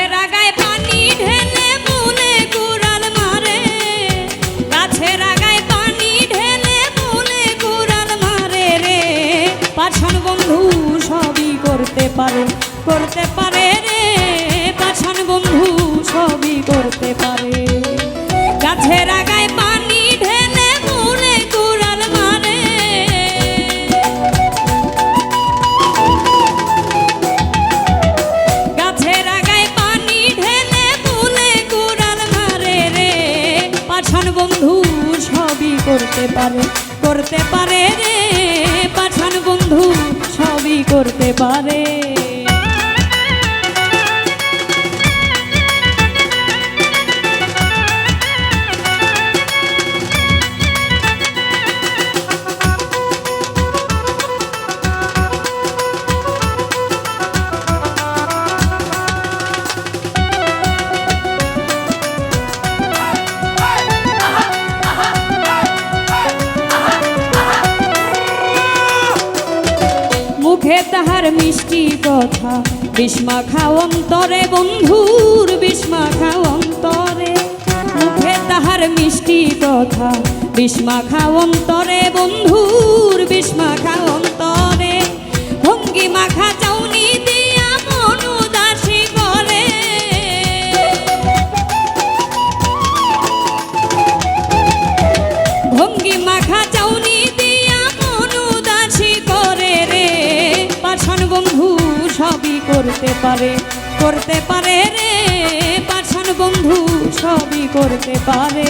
গাছের আগায় পানি ঢেলে মূলে কুড়াল মারে, গাছের আগায় পানি ঢেলে মূলে কুড়াল মারে রে। পাছান বন্ধু সবই করতে পারে, করতে পারে রে। পাছান বন্ধু সবই করতে পারে। গাছের আগায় পানি ঢেলে মূলে কুড়াল মারে, গাছের আগায় পানি ঢেলে মূলে কুড়াল মারে রে। পাছান বন্ধু সবই করতে পারে, করতে পারে রে। পাছান বন্ধু সবই করতে পারে। মুখে তাহার মিষ্টি কথা, বিস্মাখা অন্তরে বন্ধুর বিস্মাখা অন্তরে। মুখে তাহার মিষ্টি কথা, বিস্মাখা অন্তরে বন্ধুর বিস্মাখা অন্তরে। ভঙ্গি মাখা চাউনি দিয়া মন উদাসী করে, ভঙ্গি মাখা চাউনি দিয়া মন উদাসী করে রে। পাছান বন্ধু সবই করতে পারে, করতে পারে রে। পাছান বন্ধু সবই করতে পারে।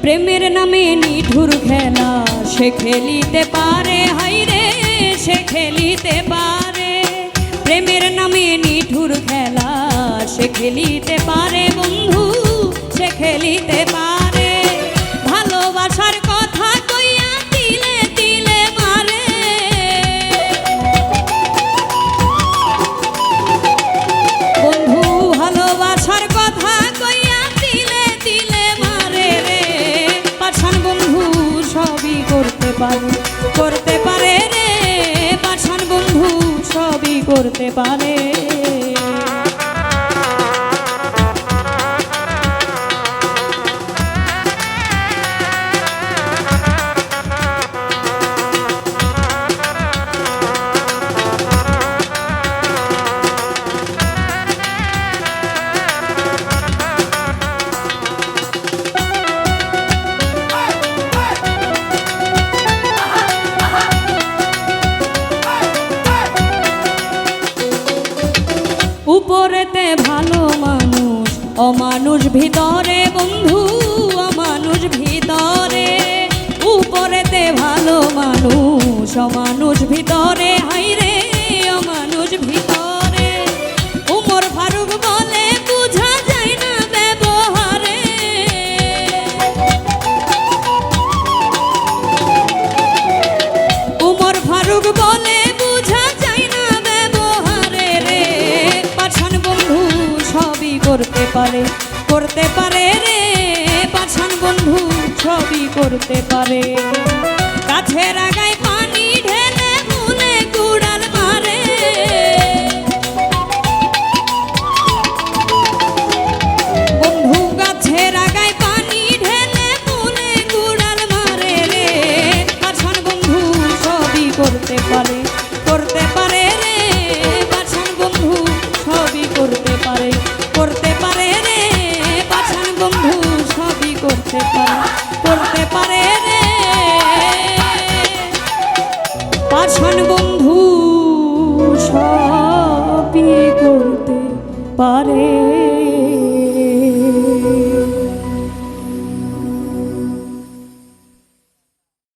প্রেমের নামে নিঠুর খেলা সে খেলিতে পারে, হাইরে সে খেলিতে পারে। প্রেমের নামে নিঠুর খেলা সে খেলিতে পারে বন্ধু, সে খেলিতে পারে। ভালোবাসার কথা কইয়া তিলে তিলে মারে, বন্ধু ভালোবাসার কথা কইয়া তিলে তিলে মারে রে। পাছান বন্ধু সবই করতে পারে, করতে পারে রে। পাছান বন্ধু সবই করতে পারে। উপরেতে ভালো মানুষ, অমানুষ ভিতরে বন্ধু, অমানুষ ভিতরে। উপরেতে ভালো মানুষ, অমানুষ ভিতরে, হাইরে অমানুষ ভিতরে। উমর ফারুক বলে বুঝা যায় না ব্যবহারে, উমর ফারুক বলে বুঝা যায় না ব্যবহারে রে। পাছান বন্ধু সবই করতে পারে, করতে পারে রে। পাছান বন্ধু সবই করতে পারে। গাছের আগায় পানি ঢেলে মূলে কুড়াল মারে, বন্ধু গাছের আগায় পানি ঢেলে মূলে কুড়াল মারে রে। পাছান বন্ধু সবই করতে পারে, করতে পারে রে। পাছান বন্ধু সবই করতে পারে, করতে পারে রে। পাছান বন্ধু সবই করতে পারে, করতে পারে রে। পাছান বন্ধু সবই করতে পারে।